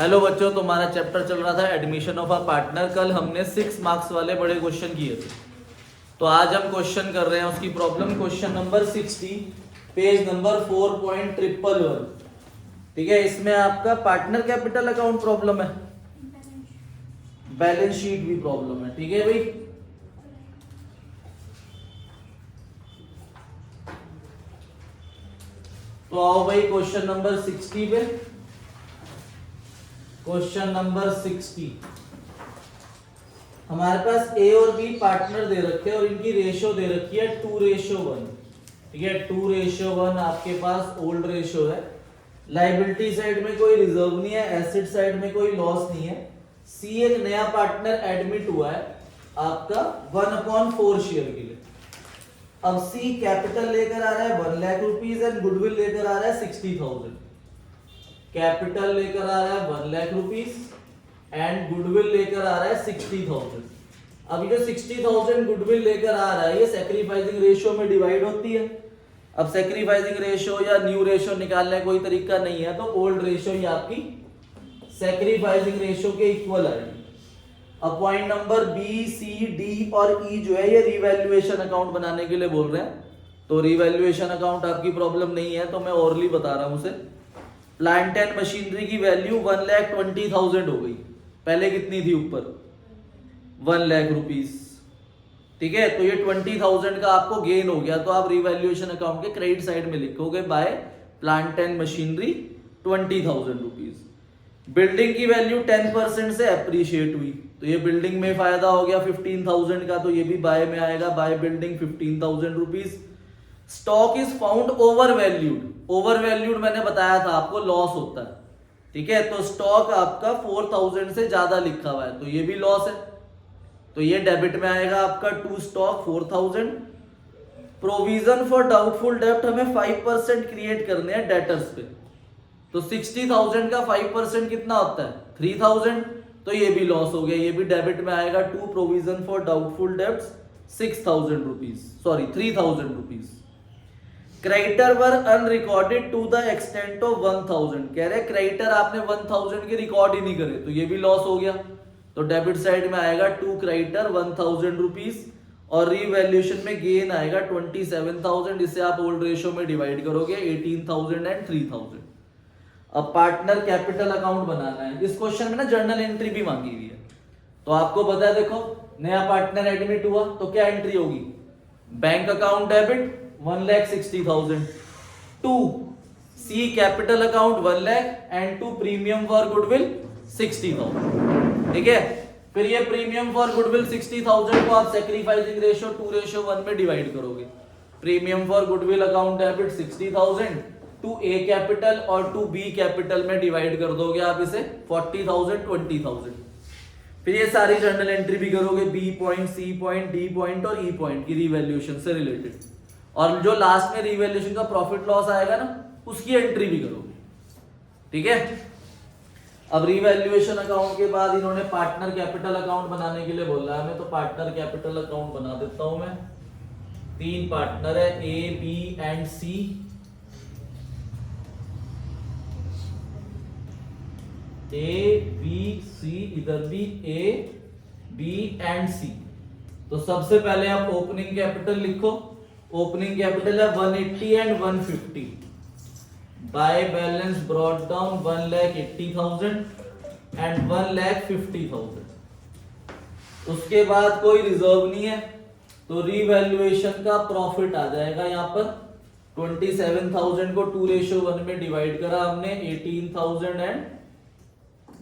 Hello बच्चों, तुम्हारा chapter चल रहा था एडमिशन ऑफ अ पार्टनर। कल हमने 6 मार्क्स वाले बड़े क्वेश्चन किए थे, तो आज हम क्वेश्चन कर रहे हैं उसकी problem. Question number 60, page number 4.111। ठीक है, इसमें आपका पार्टनर कैपिटल अकाउंट प्रॉब्लम है, बैलेंस शीट भी प्रॉब्लम है। ठीक है भाई, तो आओ भाई क्वेश्चन नंबर 60 पे। क्वेश्चन नंबर 60, हमारे पास ए और बी पार्टनर दे रखे हैं और इनकी रेशियो दे रखी है 2:1। ठीक है, 2:1 आपके पास ओल्ड रेशियो है। लायबिलिटी साइड में कोई रिजर्व नहीं है, एसेट साइड में कोई लॉस नहीं है। सी एक नया पार्टनर एडमिट हुआ है आपका 1/4 शेयर के लिए। अब सी कैपिटल लेकर आ रहा है 1 लाख रुपीज एंड गुडविल लेकर आ रहा है 60,000। कैपिटल लेकर आ रहा है 1 लाख रुपीज एंड गुडविल लेकर आ रहा है 60,000। अब ये 60,000 गुडविल लेकर आ रहा है, ये सैक्रिफाइसिंग रेशियो में डिवाइड होती है। अब सैक्रिफाइसिंग रेशियो या न्यू रेशियो निकालने का कोई तरीका नहीं है, तो ओल्ड रेशियो ही आपकी सैक्रिफाइसिंग रेशियो के इक्वल आएगी। अब पॉइंट नंबर बी, सी, डी और ई जो है ये रिवैल्यूएशन अकाउंट बनाने के लिए बोल रहे हैं, तो रिवैल्यूएशन अकाउंट आपकी प्रॉब्लम नहीं है, तो मैं ओरली बता रहा हूं उसे। प्लांट एंड मशीनरी की वैल्यू 1,20,000 हो गई, पहले कितनी थी ऊपर 1 लाख रुपीस। ठीक है, तो ये 20,000 का आपको गेन हो गया, तो आप रिवैल्यूएशन अकाउंट के क्रेडिट साइड में लिखोगे by plant and machinery 20,000 rupees. Building की वैल्यू 10% से अप्रिशिएट हुई, तो ये बिल्डिंग में फायदा हो गया 15,000 का, तो ये भी बाय में आएगा, by building 15,000 rupees. Stock is found over valued. Over valued मैंने बताया था आपको लॉस होता है। ठीक है, तो स्टॉक आपका 4,000 से ज्यादा लिखा हुआ है, तो ये भी लॉस है, तो ये डेबिट में आएगा आपका to stock 4,000। Provision for doubtful डेब्ट हमें 5% क्रिएट करने हैं डेटर्स पे, तो 60,000 का 5% कितना होता है 3,000, तो ये भी लॉस हो गया, ये भी डेबिट में आएगा to provision for doubtful debts 6,000 rupees, sorry 3,000 rupees. Creditor were unrecorded to the extent of 1,000, कह रहे क्रेडिटर आपने 1,000 के रिकॉर्ड ही नहीं करे, तो ये भी लॉस हो गया, तो डेबिट साइड में आएगा टू क्रेडिटर 1,000 रुपीज और रीवैल्यूएशन में गेन आएगा 27,000। इसे आप ओल्ड रेशियो में डिवाइड करोगे 18,000 एंड 3,000। अब पार्टनर कैपिटल अकाउंट बनाना है। इस क्वेश्चन में ना जर्नल एंट्री भी मांगी हुई है, तो आपको पता है, देखो नया पार्टनर एडमिट हुआ तो क्या एंट्री होगी, bank account debit 1,60,000 to C capital account 1 lakh and to premium for goodwill 60,000। ठीक है, फिर ये प्रीमियम फॉर गुडविल 60,000 को आप सैक्रिफाइसिंग रेशियो 2:1 में डिवाइड करोगे। Premium for goodwill account debit 60,000 to A capital और टू बी कैपिटल में डिवाइड कर दोगे आप इसे 40,000 20,000। फिर ये सारी जर्नल एंट्री भी करोगे, B point, C point, D point और ई पॉइंट की रिवैल्यूएशन से रिलेटेड, और जो लास्ट में रिवैल्यूएशन का प्रॉफिट लॉस आएगा ना उसकी एंट्री भी करोगे। ठीक है, अब रिवैल्यूएशन अकाउंट के बाद इन्होंने पार्टनर कैपिटल अकाउंट बनाने के लिए बोला है हमें, तो पार्टनर कैपिटल अकाउंट बना देता हूं मैं। 3 पार्टनर है A, B and C. A, B, C, इधर भी ए, बी एंड सी। तो सबसे पहले आप ओपनिंग कैपिटल लिखो। ओपनिंग कैपिटल है 180 and 150। By balance brought down 1,80,000 and 1,50,000। उसके बाद कोई रिजर्व नहीं है, तो रिवैल्यूएशन का प्रॉफिट आ जाएगा यहां पर 27,000 को 2:1 में डिवाइड करा हमने 18,000 एंड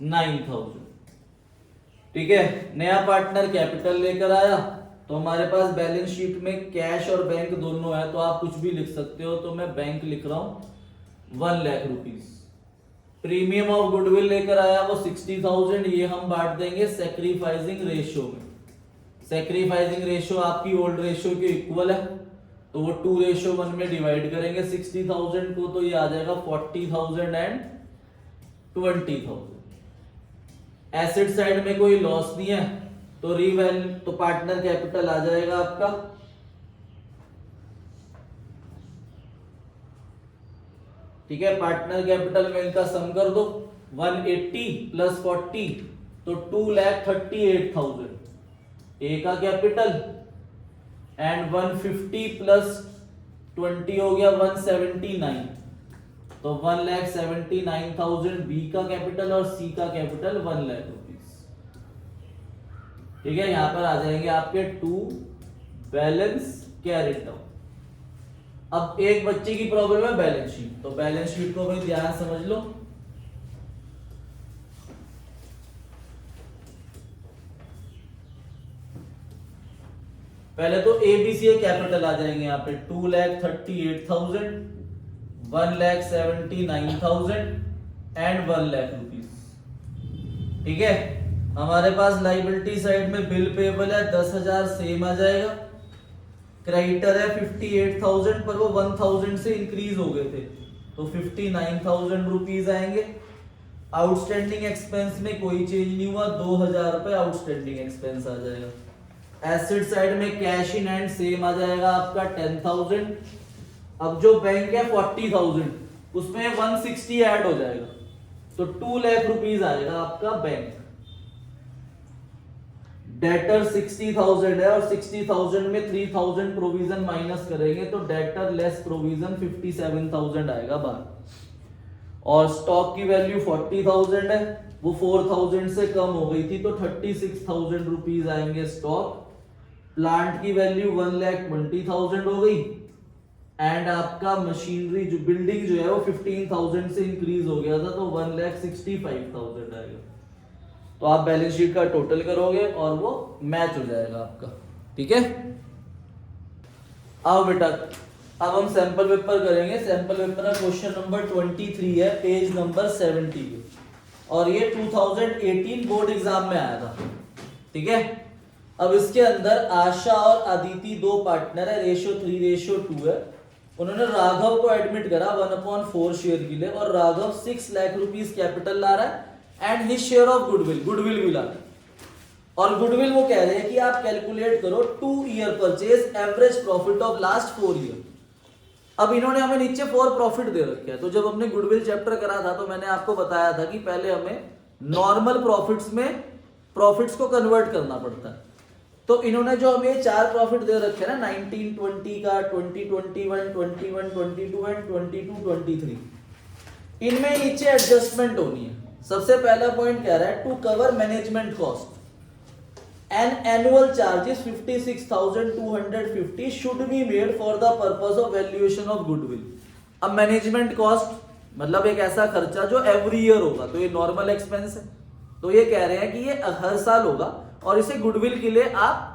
9,000। ठीक है, नया पार्टनर कैपिटल लेकर आया, तो हमारे पास बैलेंस शीट में कैश और बैंक दोनों है, तो आप कुछ भी लिख सकते हो, तो मैं बैंक लिख रहा हूं 1 lakh rupees. Premium of goodwill लेकर आया वो 60,000, ये हम बांट देंगे सैक्रिफाइसिंग रेशियो में। सैक्रिफाइसिंग रेशियो आपकी ओल्ड रेशियो के इक्वल है, तो वो 2:1 में डिवाइड करेंगे 60,000 को, तो ये आ जाएगा 40,000 एंड 20,000। एसेट साइड में कोई लॉस नहीं है, तो पार्टनर कैपिटल आ जाएगा आपका ठीक है, पार्टनर कैपिटल में इनका सम कर दो 180 प्लस 40 तो 2,38,000 ए का कैपिटल, एंड 150 प्लस 20 हो गया 179, तो 1,79,000 बी का कैपिटल और सी का कैपिटल 1 लाख रुपीस। ठीक है, यहां पर आ जाएंगे आपके 2 बैलेंस कैरिड आउट। अब एक बच्चे की प्रॉब्लम है बैलेंस शीट, तो बैलेंस शीट को भी ध्यान समझ लो। पहले तो एबीसी कैपिटल आ जाएंगे यहाँ पे 2,38,000, 1,79,000 एंड 1 लाख रुपीस। ठीक है, हमारे पास लाइबिलिटी साइड में बिल पेबल है 10,000 सेम आ जाएगा, क्रेडिटर है 58,000 पर वो 1,000 से इंक्रीज हो गए थे तो 59,000 रुपीज आएंगे। आउटस्टैंडिंग एक्सपेंस में कोई चेंज नहीं हुआ, 2,000 रुपए आउटस्टैंडिंग एक्सपेंस आ जाएगा। एसेट साइड में कैश इन हैंड सेम आ जाएगा आपका 10,000। अब जो बैंक है 40,000 उसमें 160 ऐड हो जाएगा तो 2 लाख रुपीज आएगा आपका बैंक। डेटर 60,000 है और 60,000 में 3,000 प्रोविजन माइनस करेंगे तो डेटर लेस प्रोविजन 57,000 आएगा बाहर। और स्टॉक की वैल्यू 40,000 है, वो 4,000 से कम हो गई थी तो 36,000 रुपीज आएंगे स्टॉक। प्लांट की वैल्यू 1,20,000 हो गई, एंड आपका मशीनरी जो बिल्डिंग जो है वो 15,000 से इंक्रीज हो गया था तो 1,65,000 आएगा। तो आप बैलेंस शीट का टोटल करोगे और वो मैच हो जाएगा आपका। ठीक है, आओ बेटा अब हम सैंपल पेपर करेंगे। सैंपल पेपर का क्वेश्चन नंबर 23 है, पेज नंबर 70 पे, और ये 2018 बोर्ड एग्जाम में आया था। ठीक है, अब इसके अंदर आशा और अदिति 2 पार्टनर है, रेशियो 3:2 है। उन्होंने राघव को एडमिट करा 1/4 शेयर के लिए, और राघव 6 लाख रुपीस कैपिटल ला रहा है and his share of goodwill भी ला रहा है। और गुडविल वो कह रहे हैं कि आप कैलकुलेट करो 2 year purchase average profit of last 4 year. अब इन्होंने हमें नीचे 4 प्रॉफिट दे रखे हैं। तो जब हमने गुडविल चैप्टर करा था तो मैंने आपको बताया था कि पहले हमें नॉर्मल प्रॉफिट्स में प्रॉफिट्स को कन्वर्ट करना पड़ता है। तो इन्होंने जो हमें 4 प्रॉफिट दे रखे हैं ना 1920 का, 2021, 21, 22 एंड 22, 23, इनमें नीचे एडजस्टमेंट होनी है। सबसे पहला पॉइंट कह रहा है to cover management cost an annual charges 56,250 should be made for the purpose of valuation of goodwill. अब मैनेजमेंट कॉस्ट मतलब एक ऐसा खर्चा जो एवरी ईयर होगा, तो ये नॉर्मल एक्सपेंस है, तो ये कह रहे हैं कि ये हर साल होगा और इसे गुडविल के लिए आप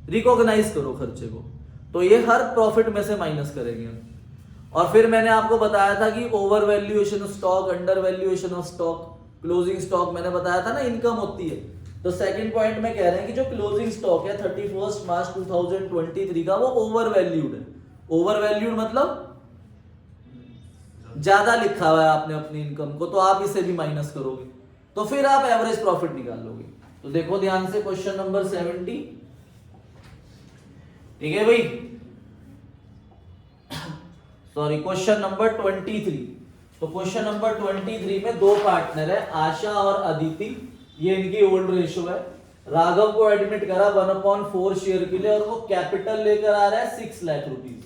रिकॉग्नाइज करो खर्चे को, तो ये हर प्रॉफिट में से माइनस करेंगे। और फिर मैंने आपको बताया था कि over valuation of stock, under valuation of stock, closing stock मैंने बताया था ना इनकम होती है। तो सेकंड पॉइंट में कह रहे हैं कि जो क्लोजिंग स्टॉक है 31 मार्च 2023 का वो ओवर वैल्यूड है। ओवर वैल्यूड मतलब ज्यादा लिखा हुआ है आपने अपनी इनकम को, तो आप इसे भी माइनस करोगे तो फिर आप एवरेज प्रॉफिट निकाल लोगे। तो देखो ध्यान से क्वेश्चन नंबर 70। ठीक है भाई, सॉरी क्वेश्चन नंबर 23। तो क्वेश्चन नंबर 23 में 2 पार्टनर है आशा और अदिति, ये इनकी ओल्ड रेशियो है। राघव को एडमिट करा 1/4 शेयर के लिए और वो कैपिटल लेकर आ रहा है 6 लाख रुपीस,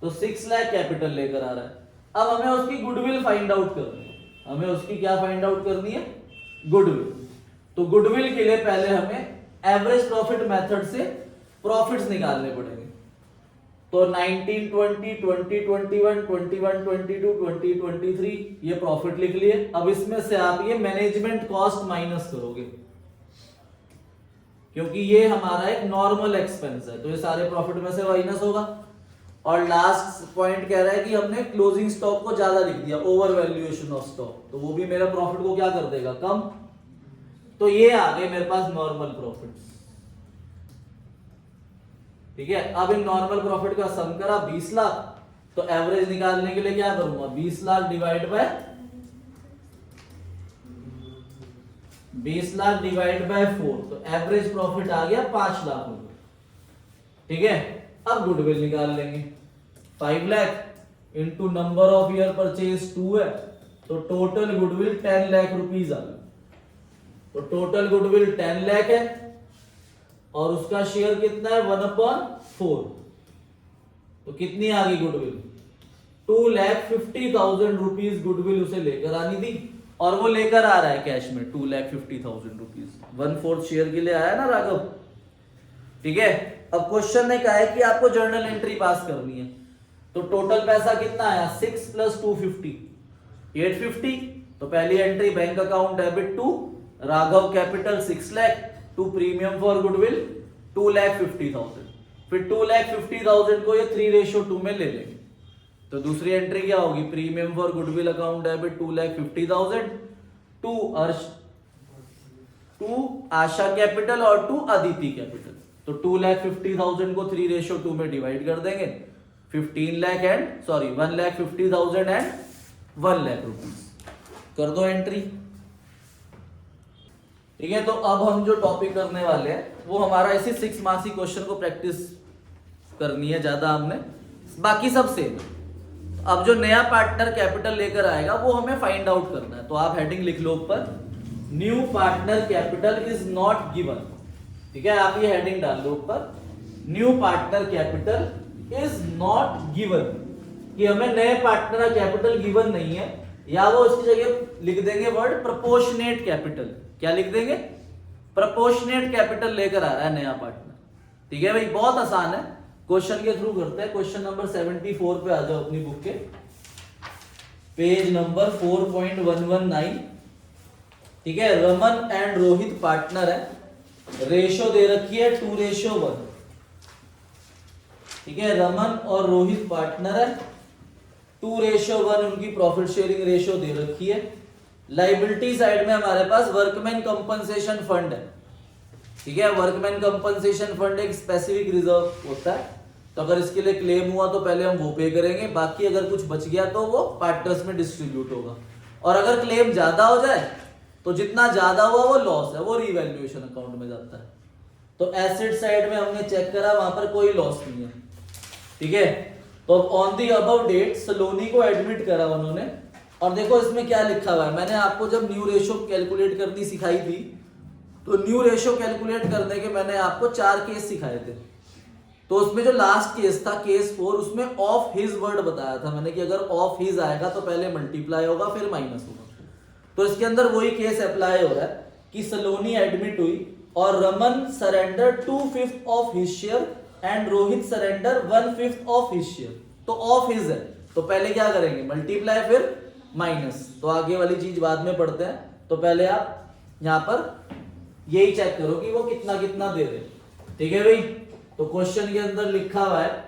तो 6 लाख कैपिटल लेकर आ रहा है। अब हमें उसकी गुडविल फाइंड आउट करनी है। हमें उसकी क्या फाइंड आउट करनी है? गुडविल। तो गुडविल के लिए पहले हमें एवरेज प्रॉफिट मेथड से प्रॉफिट्स निकालने पड़ेंगे। तो 1920, 2021, 21, 22, 2023 ये प्रॉफिट लिख लिए। अब इसमें से आप ये मैनेजमेंट कॉस्ट माइनस करोगे क्योंकि ये हमारा एक नॉर्मल एक्सपेंस है, तो ये सारे प्रॉफिट में से माइनस होगा। और लास्ट पॉइंट कह रहा है कि हमने क्लोजिंग स्टॉक को ज्यादा लिख दिया, ओवर वैल्यूएशन ऑफ स्टॉक, तो वो भी मेरा प्रॉफिट को क्या कर देगा? कम। तो ये आ गए मेरे पास नॉर्मल प्रॉफिट्स। ठीक है, अब इन नॉर्मल प्रॉफिट का सम करा 20 लाख, तो एवरेज निकालने के लिए क्या करूंगा? 20 लाख डिवाइड बाय 4, तो एवरेज प्रॉफिट आ गया 5 लाख रुपए। ठीक है, अब गुडविल निकाल लेंगे। 5 lakh into number of year purchase 2 है, तो टोटल गुडविल 10 लाख रुपीज आ गई। तो टोटल गुडविल 10 लाख है और उसका शेयर कितना है 1/4। तो कितनी आ गई गुडविल 2,50,000 रुपीज गुडविल उसे लेकर आनी थी और वो लेकर आ रहा है कैश में 2,50,000 रुपीज 1/4 शेयर के लिए आया ना राघव। ठीक है, अब क्वेश्चन ने कहा है कि आपको जर्नल एंट्री पास करनी है। तो टोटल पैसा कितना आया 6 + 250 850। तो पहली entry bank account debit to Raghav capital 6 lakh to premium for goodwill 2,50,000। फिर 2,50,000 को ये 3:2 में ले लेंगे। तो दूसरी एंट्री क्या होगी premium for goodwill account debit 2,50,000 to Asha capital और टू अदिति कैपिटल। तो 2,50,000 को 3:2 में डिवाइड कर देंगे 1,50,000 एंड 1 लाख रुपीज कर दो एंट्री। ठीक है, तो अब हम जो टॉपिक करने वाले हैं वो हमारा इसी 6 मासी क्वेश्चन को प्रैक्टिस करनी है ज्यादा हमने, बाकी सब सेम। अब जो नया पार्टनर कैपिटल लेकर आएगा वो हमें फाइंड आउट करना है। तो आप हेडिंग लिख लो ऊपर new partner capital is not given. ठीक है, आप ये हेडिंग डाल लो ऊपर new partner capital is not given, कि हमें नए पार्टनर कैपिटल गिवन नहीं है, या वो उसकी जगह लिख देंगे वर्ड प्रोपोर्शनेट कैपिटल। क्या लिख देंगे प्रोपोर्शनेट कैपिटल लेकर आ रहा है नया पार्टनर। ठीक है भाई, बहुत आसान है, क्वेश्चन के थ्रू करते हैं। क्वेश्चन नंबर 74 पे आ जाओ अपनी बुक के, पेज नंबर 4.119। ठीक है, रमन एंड रोहित पार्टनर है, रेशो दे रखी है 2:1। ठीक है, रमन और रोहित पार्टनर है 2:1 उनकी प्रॉफिट शेयरिंग रेशो दे रखी है। लाइबिलिटी साइड में हमारे पास वर्कमैन कंपनसेशन फंड है। ठीक है, वर्कमैन कंपनसेशन फंड एक स्पेसिफिक रिजर्व होता है, तो अगर इसके लिए क्लेम हुआ तो पहले हम वो पे करेंगे, बाकी अगर कुछ बच गया तो वो पार्टनर्स में डिस्ट्रीब्यूट होगा। और अगर क्लेम ज्यादा हो जाए तो जितना ज्यादा हुआ वो लॉस है, वो रिवैल्यूएशन अकाउंट में जाता है। तो एसेट साइड में हमने चेक करा, वहां पर कोई लॉस नहीं है। ठीक है, तो ऑन दी अबव डेट सलोनी को एडमिट करा उन्होंने, और देखो इसमें क्या लिखा हुआ है। मैंने आपको जब न्यू रेशो कैलकुलेट करनी सिखाई थी तो न्यू रेशो कैलकुलेट करने के मैंने आपको 4 केस सिखाए थे। तो उसमें जो लास्ट केस था केस 4, उसमें ऑफ हिज वर्ड बताया था मैंने कि अगर ऑफ हिज आएगा तो पहले मल्टीप्लाई होगा फिर माइनस होगा। तो इसके अंदर वही केस अप्लाई हो रहा है कि सलोनी एडमिट हुई और Raman surrender 2/5 of his share and Rohit surrender 1/5 of his share. तो ऑफ हिज है तो पहले क्या करेंगे मल्टीप्लाई फिर माइनस। तो आगे वाली चीज बाद में पढ़ते हैं, तो पहले आप यहां पर यही चेक करो कि वो कितना कितना दे रहे। ठीक है भाई, तो क्वेश्चन के अंदर लिखा हुआ है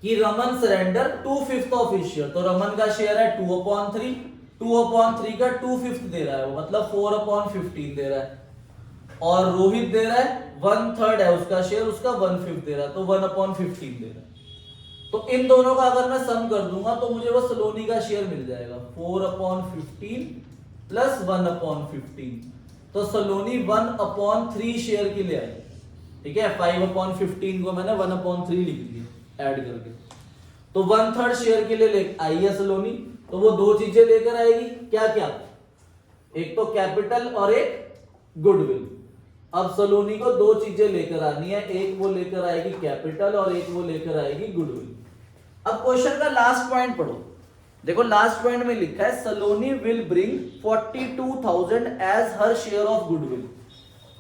कि Raman surrender 2/5 of his share. तो रमन का शेयर है 2/3, 2/3 का 2/5 दे रहा है वो, मतलब 4/15 दे रहा है। और रोहित दे रहा है 1/3 है उसका शेयर, उसका 1/5 दे रहा है, तो 1/15 दे रहा है। तो इन दोनों का अगर मैं सम कर दूंगा तो मुझे वो सलोनी का शेयर मिल जाएगा 4/15 प्लस 1/15। तो सलोनी 1/3 शेयर के लिए आई। ठीक है, 5/15 को मैंने 1/3 लिख दिया ऐड करके। तो 1/3 शेयर के लिए आई है सलोनी, तो वो दो चीजें लेकर आएगी। क्या क्या, एक तो कैपिटल और एक गुडविल। अब सलोनी को दो चीजें लेकर आनी है, एक वो लेकर आएगी कैपिटल और एक वो लेकर आएगी गुडविल। अब क्वेश्चन का लास्ट पॉइंट पढ़ो, देखो लास्ट पॉइंट में लिखा है Saloni will bring 42,000 as her share of goodwill.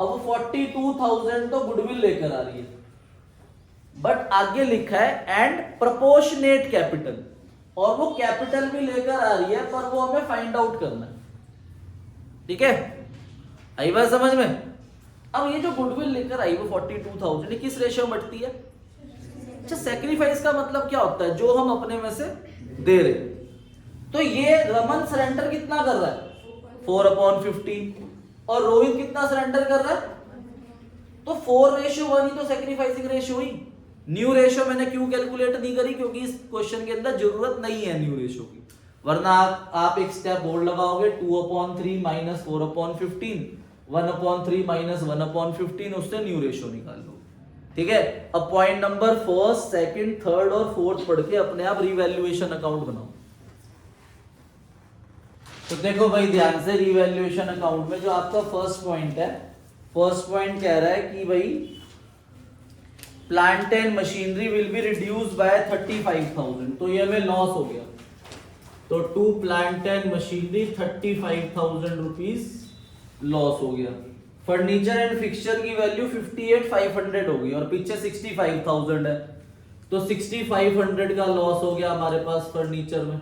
अब 42,000 तो गुडविल लेकर आ रही है, बट आगे लिखा है एंड प्रोपोर्शनेट कैपिटल, और वो कैपिटल भी लेकर आ रही है पर वो हमें फाइंड आउट करना है। ठीक है, आई बात समझ में। अब ये जो गुडविल लेकर आई वो 42,000 ये किस रेशियो में बढ़ती है। अच्छा, सैक्रिफाइस का मतलब क्या होता है, जो हम अपने में से दे रहे। तो ये रमन सरेंडर कितना कर रहा है 4/15, और रोहित कितना सरेंडर कर रहा है, तो 4:1 ही तो सैक्रिफाइसिंग रेशियो हुई। न्यू रेशियो मैंने क्यों कैलकुलेट नहीं करी, क्योंकि इस क्वेश्चन के अंदर जरूरत नहीं है न्यू रेशियो की, वरना आप एक स्टेप और लगाओगे 2/3 माइनस 4/15, 1/3 माइनस 1/15, उससे न्यू रेशियो निकाल लो। ठीक है, अब point number 1st, 2nd, 3rd और 4th पढ़ के अपने आप रिवैल्यूएशन अकाउंट बनाओ। तो देखो भाई ध्यान से, रिवैल्यूएशन अकाउंट में जो आपका फर्स्ट पॉइंट है, फर्स्ट पॉइंट कह रहा है कि भाई plant and machinery will be reduce by 35,000, तो ये हमें लॉस हो गया। तो to plant and machinery 35,000 rupees loss हो गया। फर्नीचर एंड फिक्सचर की वैल्यू 58,500 हो गई और पीछे 65,000 है, तो 6500 का लॉस हो गया हमारे पास फर्नीचर में।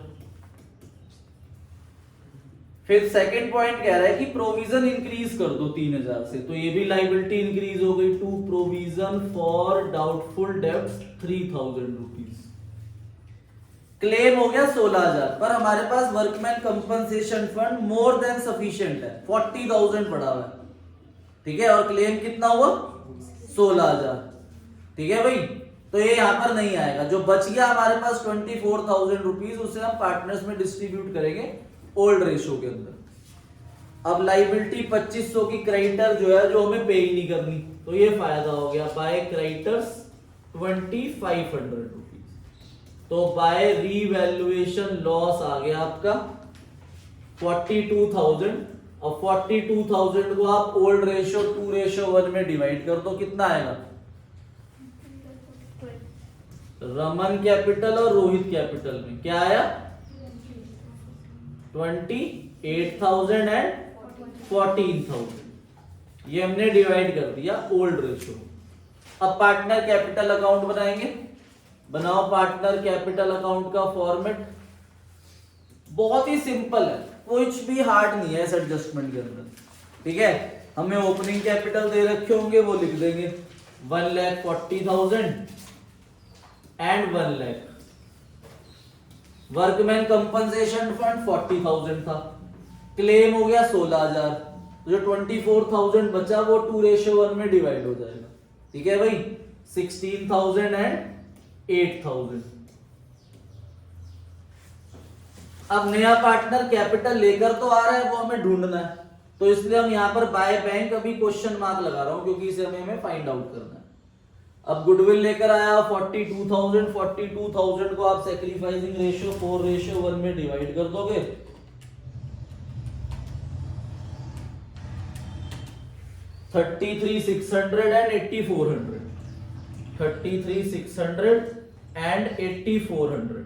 फिर सेकंड पॉइंट कह रहा है कि प्रोविजन इंक्रीज कर दो 3000 से, तो ये भी लाइबिलिटी इंक्रीज हो गई to provision for doubtful debts 3000 rupees. Claim हो गया 16,000, पर हमारे पास workman compensation fund more than sufficient है, 40,000 पड़ा हुआ है, ठीक है, और क्लेम कितना हुआ 16,000, ठीक है भाई। तो ये यहां पर नहीं आएगा, जो बच गया हमारे पास 24,000 रुपीज, उसे हम पार्टनर्स में डिस्ट्रीब्यूट करेंगे ओल्ड रेशो के अंदर। अब लाइबिलिटी 2500 की क्रेडिटर जो है, जो हमें पे ही नहीं करनी, तो ये फायदा हो गया बाय क्रेडिटर्स 2500 रुपीज। तो बाय रीवैल्यूएशन लॉस आ गया आपका 42,000। अब 42,000 को आप ओल्ड रेशो 2:1 में डिवाइड कर दो, कितना आएगा? रमन कैपिटल और रोहित कैपिटल में क्या आया? 28,000 एंड 14,000। ये हमने डिवाइड कर दिया ओल्ड रेशो। अब पार्टनर कैपिटल अकाउंट बनाएंगे। बनाओ पार्टनर कैपिटल अकाउंट का फॉर्मेट। बहुत ही सिंपल है, कुछ भी हार्ड नहीं है इस एडजस्टमेंट के अंदर, ठीक है। हमें ओपनिंग कैपिटल दे रखे होंगे, वो लिख देंगे 1,40,000 and 1 lakh. Workman compensation fund 40,000 था, क्लेम हो गया 16,000, जो 24,000 बचा वो 2:1 में डिवाइड हो जाएगा, ठीक है भाई। 16,000 एंड 8,000। अब नया पार्टनर कैपिटल लेकर तो आ रहा है, वो हमें ढूंढना है, तो इसलिए हम यहां पर बाय बैंक अभी क्वेश्चन मार्क लगा रहा हूं, क्योंकि इसे हमें फाइंड आउट करना है। अब गुडविल लेकर आया 42,000। 42,000 को आप सैक्रिफाइसिंग रेशियो 4:1 में डिवाइड कर दोगे, $33,600 एंड 8,400। 33,600 एंड 8,400,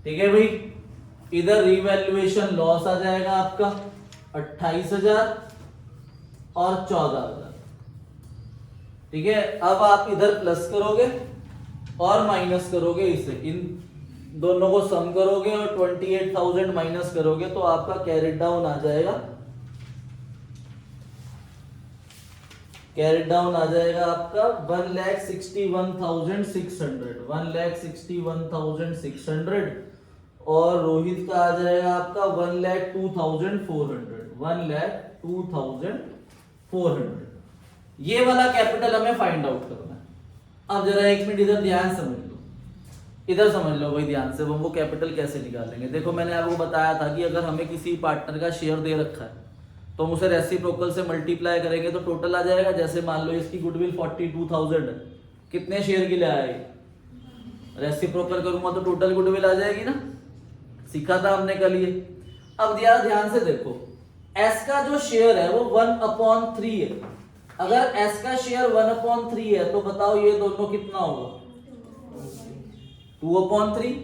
ठीक है भाई। इधर रिवैल्यूएशन लॉस आ जाएगा आपका 28,000 और 14,000, ठीक है। अब आप इधर प्लस करोगे और माइनस करोगे, इसे इन दोनों को सम करोगे और 28,000 माइनस करोगे, तो आपका कैरिड डाउन आ जाएगा, कैरिड डाउन आ जाएगा आपका 1,61,600। 1,61,600 और रोहित का आ जाएगा आपका 1,02,400। 1,02,400। ये वाला कैपिटल हमें फाइंड आउट करना है। अब जरा एक मिनट इधर ध्यान समझ लो, इधर समझ लो भाई ध्यान से, वो कैपिटल कैसे निकालेंगे। देखो मैंने आपको बताया था कि अगर हमें किसी पार्टनर का शेयर दे रखा है, तो हम उसे रेसिप्रोकल से मल्टीप्लाई करेंगे तो टोटल आ जाएगा। जैसे मान लो इसकी गुडविल 42,000 है, कितने शेयर के लिए आएगी? रेसिप्रोकल करूंगा तो टोटल गुडविल आ जाएगी ना, सीखा था हमने कल ये। अब ध्यान से देखो, एस का जो शेयर है वो 1/3 है। अगर एस का शेयर 1/3 है तो बताओ ये दोनों कितना होगा? 2/3।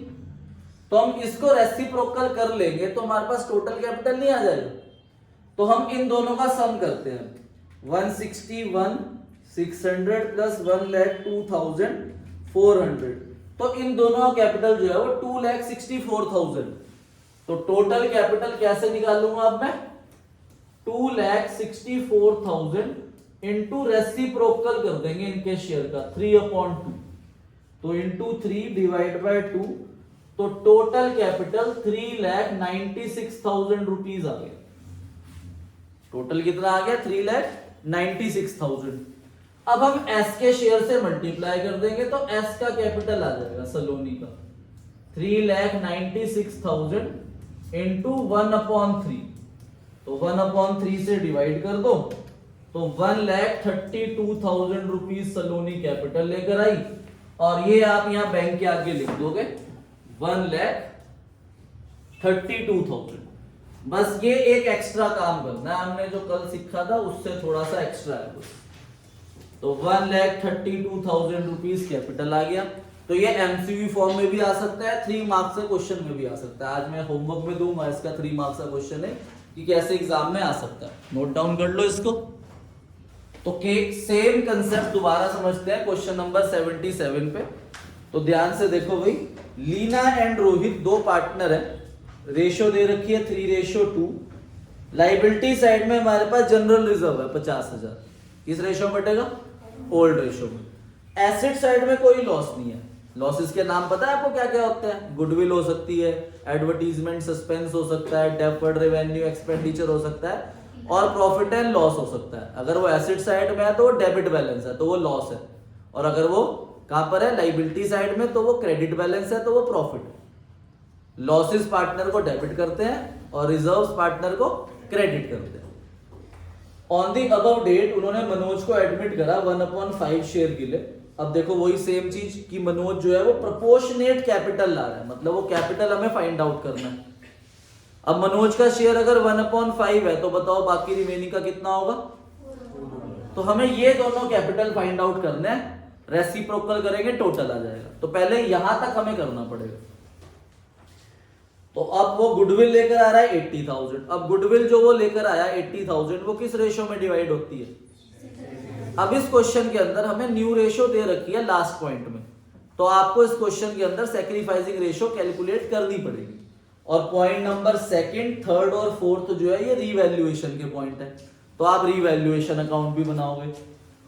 तो हम इसको रेसिप्रोकल कर लेंगे तो हमारे पास टोटल कैपिटल नहीं आ जाएगा, तो हम इन दोनों का सम करते हैं। 161,600 प्लस 1,02,400, तो इन दोनों का कैपिटल जो है वो 2,64,000। तो टोटल कैपिटल कैसे निकालूंगा अब मैं? 2,64,000 इंटू रेसिप्रोकल कर देंगे इनके शेयर का 3/2, तो इंटू 3 डिवाइड बाय 2, तो टोटल कैपिटल 3,96,000 रुपीज आ गया। टोटल कितना आ गया? 3,96,000। अब हम एस के शेयर से मल्टीप्लाई कर देंगे तो एस का कैपिटल आ जाएगा सलोनी का 3,96,000 इंटू 1/3, तो 1/3 से डिवाइड कर दो, तो 1,32,000 रुपीज सलोनी कैपिटल लेकर आई। और ये आप यहां बैंक के आगे लिख दोगे 1,32,000। बस ये एक एक्स्ट्रा काम करना है, हमने जो कल सीखा था उससे थोड़ा सा एक्स्ट्रा है बस। तो 1,32,000 रुपीज कैपिटल आ गया। तो ये एमसीक्यू फॉर्म में भी आ सकता है, 3 मार्क्स का क्वेश्चन में भी आ सकता है। आज मैं होमवर्क में दूंगा इसका 3 मार्क्स का क्वेश्चन है कि कैसे एग्जाम में आ सकता है, नोट डाउन कर लो इसको। तो सेम कंसेप्ट दोबारा समझते हैं क्वेश्चन नंबर 77 पे। तो ध्यान से देखो भाई, लीना एंड रोहित 2 पार्टनर है, रेशो दे रखी है 3:2। लाइबिलिटी साइड में हमारे पास जनरल रिजर्व है 50,000, किस रेशो में बटेगा? ओल्ड रेशो में। एसेट साइड में कोई लॉस नहीं है। लॉसेस के नाम पता है आपको क्या क्या होते हैं? गुडविल हो सकती है, एडवर्टीजमेंट सस्पेंस हो सकता है, डेफर्ड रेवेन्यू एक्सपेंडिचर हो सकता है, और प्रॉफिट एंड लॉस हो सकता है। अगर वो एसेट साइड में है तो वो डेबिट बैलेंस है, तो वो लॉस है, और अगर वो कहां पर है? लाइबिलिटी साइड में, तो वो क्रेडिट बैलेंस है, तो वो प्रॉफिट है। लॉसेस पार्टनर को डेबिट करते हैं और रिजर्व्स पार्टनर को क्रेडिट करते हैं। ऑन दी अबव डेट उन्होंने मनोज को एडमिट करा 1/5 शेयर के लिए। अब देखो वही सेम चीज कि मनोज जो है वो प्रोपोर्शनेट कैपिटल ला रहा है, मतलब वो कैपिटल हमें फाइंड आउट करना है। अब मनोज का शेयर अगर 1/5 है तो बताओ बाकी रिमेनिंग का कितना होगा? तो हमें ये दोनों कैपिटल फाइंड आउट करना है, रेसिप्रोकल करेंगे टोटल आ जाएगा। तो पहले यहां तक हमें करना पड़ेगा। तो अब वो गुडविल लेकर आ रहा है 80,000। अब गुडविल जो वो लेकर आया 80,000 वो किस रेशो में डिवाइड होती है? अब इस क्वेश्चन के अंदर हमें न्यू रेशो दे रखी है लास्ट पॉइंट में, तो आपको इस क्वेश्चन के अंदर सैक्रिफाइसिंग रेशो कैलकुलेट करनी पड़ेगी। और पॉइंट नंबर 2nd, 3rd और 4th जो है ये रीवैल्यूएशन के पॉइंट है, तो आप रीवैल्यूएशन अकाउंट भी बनाओगे।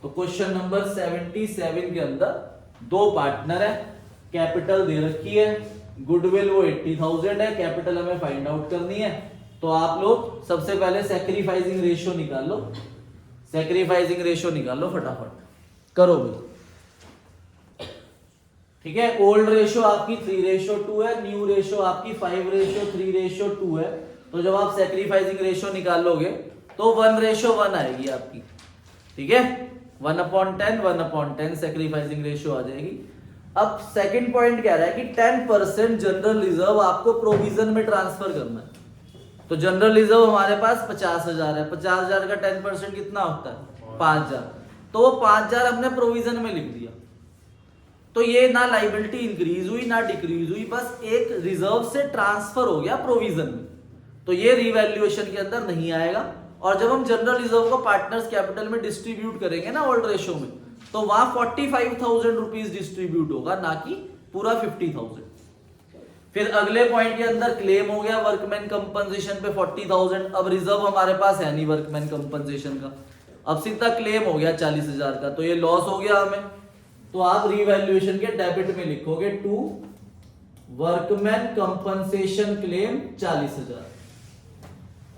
तो क्वेश्चन नंबर 77 के अंदर 2 पार्टनर है, कैपिटल दे रखी है, गुडविल वो 80,000 है, कैपिटल हमें फाइंड आउट करनी है। तो आप लोग सबसे पहले सैक्रिफाइसिंग रेशो निकाल लो, सैक्रिफाइसिंग रेशो निकाल लो फटाफट, करो भाई। ठीक है, ओल्ड रेशो आपकी 3:2 है, न्यू रेशो आपकी 5:3:2 है। तो जब आप सैक्रिफाइसिंग रेशो निकालोगे तो 1:1 आएगी आपकी। ठीक है, 1/10 1/10 सैक्रिफाइसिंग रेशो आ जाएगी। अब सेकंड पॉइंट कह रहा है कि 10% जनरल रिजर्व आपको प्रोविजन में ट्रांसफर करना है। तो जनरल रिजर्व हमारे पास 50,000 है, 50,000 का 10% कितना होता है? 5,000। तो वो 5,000 हमने प्रोविजन में लिख दिया। तो ये ना लाइबिलिटी इंक्रीज हुई ना डिक्रीज हुई, बस एक रिजर्व से ट्रांसफर हो गया प्रोविजन में। तो ये रिवैल्यूएशन के अंदर नहीं आएगा। और जब हम जनरल रिजर्व को पार्टनर्स कैपिटल में डिस्ट्रीब्यूट करेंगे ना ओल्ड रेशो में, तो वहां 45,000 रुपीज डिस्ट्रीब्यूट होगा, ना कि पूरा 50,000। फिर अगले पॉइंट के अंदर क्लेम हो गया वर्कमैन कंपनसेशन पे 40,000। अब रिजर्व हमारे पास है नहीं वर्कमैन कंपनसेशन का, अब सीधा क्लेम हो गया 40,000 का, तो ये लॉस हो गया हमें। तो आप रिवैल्यूएशन के डेबिट में लिखोगे टू वर्कमैन कंपनसेशन क्लेम 40,000।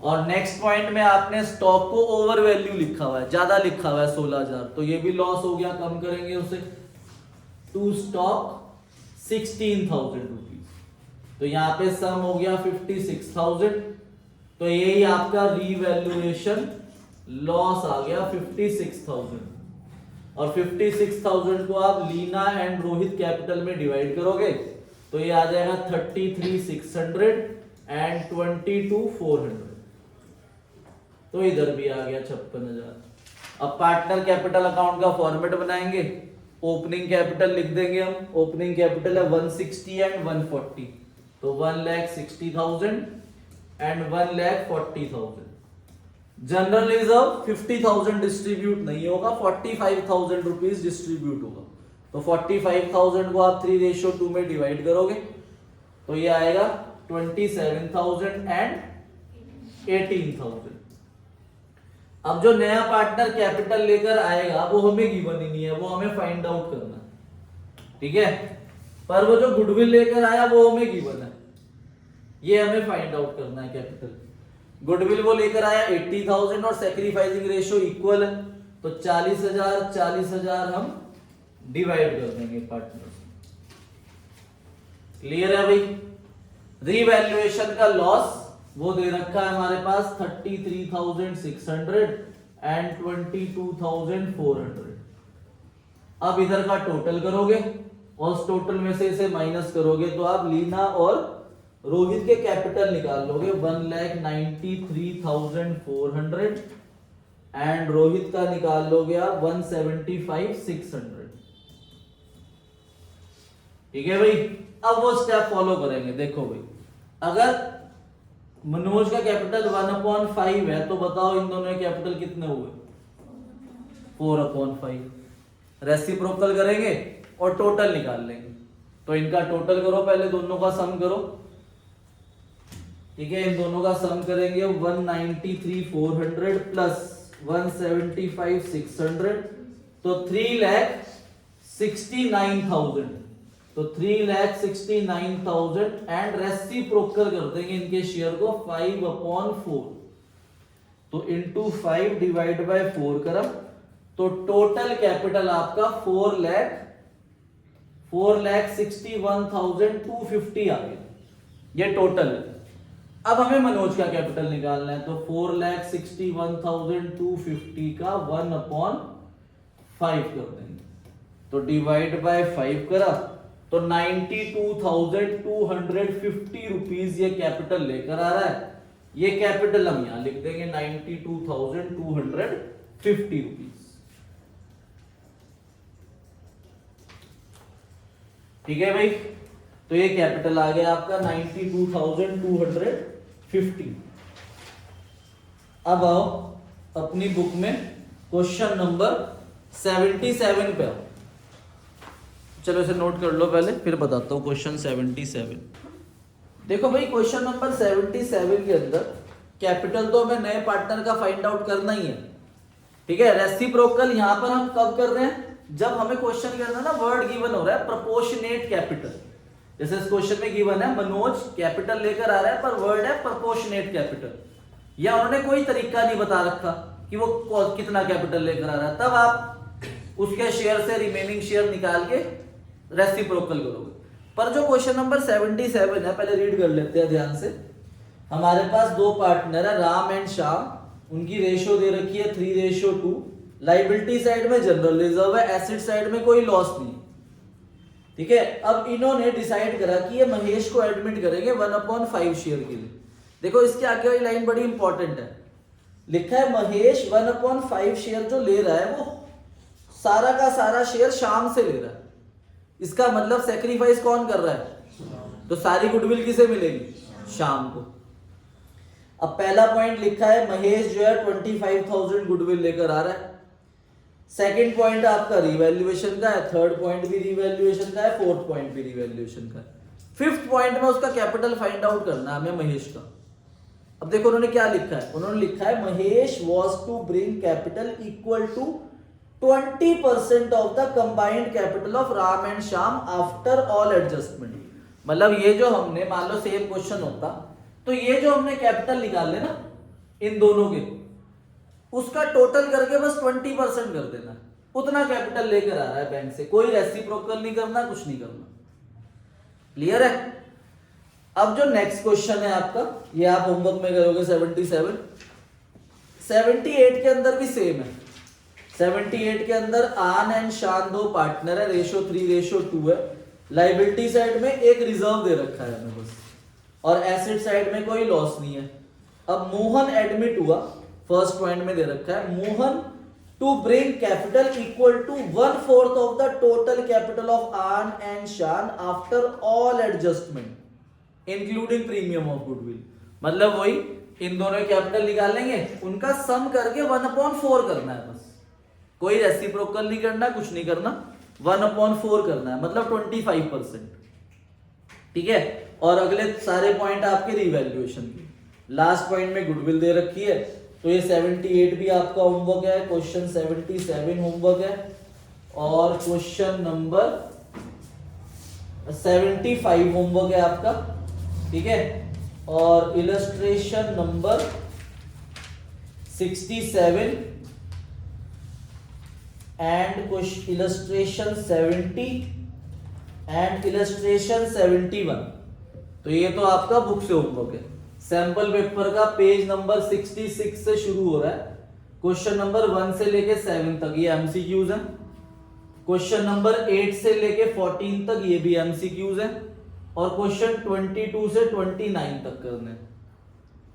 और नेक्स्ट पॉइंट में आपने स्टॉक को ओवर वैल्यू लिखा हुआ है, ज्यादा लिखा हुआ है 16,000, तो ये भी लॉस हो गया, कम करेंगे उसे। टू स्टॉक 16,000 रुपीज, तो यहां पे सम हो गया 56,000। तो यही आपका रीवैल्यूएशन लॉस आ गया 56,000। और 56,000 को आप लीना एंड रोहित कैपिटल में डिवाइड करोगे तो ये आ जाएगा 33,600 एंड 22,400। तो इधर भी आ गया 56,000। अब पार्टनर कैपिटल अकाउंट का फॉर्मेट बनाएंगे, ओपनिंग कैपिटल लिख देंगे हम। ओपनिंग कैपिटल है 160 एंड 140, तो 1,60,000 एंड 1,40,000। जनरल रिजर्व 50,000 डिस्ट्रीब्यूट नहीं होगा, 45,000 रुपीज डिस्ट्रीब्यूट होगा। तो 45,000 को आप 3:2 में डिवाइड करोगे तो ये आएगा 27,000 एंड 18,000। अब जो नया पार्टनर कैपिटल लेकर आएगा वो हमें गिवन ही नहीं है, वो हमें फाइंड आउट करना है। ठीक है, पर वो जो गुडविल लेकर आया वो हमें गिवन है, ये हमें फाइंड आउट करना है कैपिटल। गुडविल वो लेकर आया 80,000 और सैक्रिफाइसिंग रेशियो इक्वल है, तो 40,000 40,000 हम डिवाइड कर देंगे पार्टनर। क्लियर है भाई? रीवैल्यूएशन का लॉस वो दे रखा है हमारे पास 33,600 एंड 22,400। अब इधर का टोटल करोगे और उस टोटल में से इसे माइनस करोगे तो आप लीना और रोहित के कैपिटल निकाल लोगे 1,93,400 एंड रोहित का निकाल लोगे आप 175,600। ठीक है भाई। अब वो स्टेप फॉलो करेंगे। देखो भाई, अगर मनोज का कैपिटल 1/5 है तो बताओ इन दोनों के कैपिटल कितने हुए? 4/5। रेसिप्रोकल करेंगे और टोटल निकाल लेंगे। तो इनका टोटल करो, पहले दोनों का सम करो। ठीक है, इन दोनों का सम करेंगे 193,400 प्लस 175,600 तो 3,69,000। तो 3,69,000 एंड रेसिप्रोकल कर देंगे इनके शेयर को 5/4। तो इंटू 5 डिवाइड बाय 4 करा तो टोटल कैपिटल आपका 4,61,250 आ गया। ये टोटल है। अब हमें मनोज का कैपिटल निकालना है तो 4,61,250 का 1/5 कर देंगे। तो डिवाइड बाय 5 करा तो 92,250 रुपीज ये कैपिटल लेकर आ रहा है। ये कैपिटल हम यहां लिख देंगे 92,250 रुपीज। ठीक है भाई, तो ये कैपिटल आ गया आपका 92,250। अब आओ अपनी बुक में क्वेश्चन नंबर 77 पे आओ। चलो इसे नोट कर लो पहले, फिर बताता हूं क्वेश्चन 77। देखो भाई, क्वेश्चन नंबर 77 के अंदर कैपिटल तो हमें नए पार्टनर का फाइंड आउट करना ही है। ठीक है, रेसिप्रोकल यहां पर हम कब कर रहे हैं? जब हमें क्वेश्चन के अंदर ना वर्ड गिवन हो रहा है प्रोपोर्शनेट कैपिटल। जैसे इस क्वेश्चन में गिवन है मनोज कैपिटल लेकर आ रहा है पर वर्ड है प्रोपोर्शनेट कैपिटल, या उन्होंने कोई तरीका नहीं बता रखा कि वो कितना कैपिटल लेकर आ रहा है, तब आप उसके शेयर से रिमेनिंग शेयर निकाल के रेसिप्रोकल करोगे। पर जो क्वेश्चन नंबर 77 है, पहले रीड कर लेते हैं ध्यान से। हमारे पास दो पार्टनर है राम एंड श्याम, उनकी रेशियो दे रखी है 3:2। लाइबिलिटी साइड में जनरल रिजर्व है, एसेट साइड में कोई लॉस नहीं। ठीक है, अब इन्होंने डिसाइड करा कि ये महेश को एडमिट करेंगे 1/5 शेयर के लिए। देखो इसके आगे वाली लाइन बड़ी इंपॉर्टेंट है, लिखा है महेश 1/5 शेयर जो ले रहा है वो सारा का सारा शेयर श्याम से ले रहा है। इसका मतलब सेक्रीफाइस कौन कर रहा है? तो सारी गुडविल किसे मिलेगी? श्याम को। अब पहला पॉइंट लिखा है महेश जो है 25,000 गुडविल लेकर आ रहा है। सेकंड पॉइंट आपका रिवैल्यूएशन का है, थर्ड पॉइंट भी रिवैल्यूएशन का है, फोर्थ पॉइंट भी रिवैल्यूएशन का है। फिफ्थ पॉइंट में उसका कैपिटल फाइंड आउट करना है हमें महेश का। अब देखो उन्होंने क्या लिखा है, उन्होंने लिखा है Mahesh was to bring capital equal to 20% of the combined capital of Ram and Shyam after all adjustment. मतलब ये जो हमने, मान लो सेम क्वेश्चन होता तो ये जो हमने कैपिटल निकाले ना इन दोनों के, उसका टोटल करके बस 20% कर देना, उतना कैपिटल लेकर आ रहा है बैंक से। कोई रेसिप्रोकल नहीं करना, कुछ नहीं करना। क्लियर है? अब जो नेक्स्ट क्वेश्चन है आपका, ये आप होमवर्क में करोगे 77। 78 के अंदर भी सेम है। 78 के अंदर आन एंड शान दो पार्टनर है, रेशियो 3:2 है। लाइबिलिटी साइड में एक रिजर्व दे रखा है हमें बस, और एसेट साइड में कोई लॉस नहीं है। अब मोहन एडमिट हुआ, फर्स्ट पॉइंट में दे रखा है Mohan to bring capital equal to 1/4 of the total capital of Aan and Shan after all adjustment including premium of goodwill. मतलब वही इन दोनों कैपिटल निकाल लेंगे, उनका सम करके 1/4 करना है बस। कोई रेसिप्रोकल नहीं करना, कुछ नहीं करना, 1/4 करना है, मतलब 25%। ठीक है, और अगले सारे पॉइंट आपके रिवैल्यूएशन के। लास्ट पॉइंट में गुडविल दे रखी है, तो ये 78 भी आपका होमवर्क है, क्वेश्चन 77 होमवर्क है, और क्वेश्चन नंबर 75 होमवर्क है आपका। ठीक है, और illustration number 67 and illustration 70 and illustration 71, तो ये तो आपका बुक से होमवर्क है। सैंपल पेपर का पेज नंबर 66 से शुरू हो रहा है। क्वेश्चन नंबर 1 से लेके 7 तक ये एमसीक्यूज हैं। क्वेश्चन नंबर 8 से लेके 14 तक ये भी एमसीक्यूज हैं। और क्वेश्चन 22 से 29 तक करने हैं।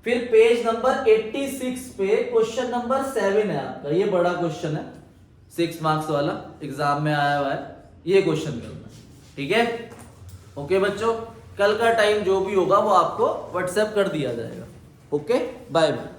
फिर पेज नंबर 86 पे क्वेश्चन नंबर 7 है आपका, ये बड़ा क्वेश्चन है 6 मार्क्स वाला, एग्जाम में आया हुआ है, ये क्वेश्चन करना है। ठीक है, ओके बच्चों, कल का टाइम जो भी होगा वो आपको व्हाट्सएप कर दिया जाएगा। Okay, bye bye.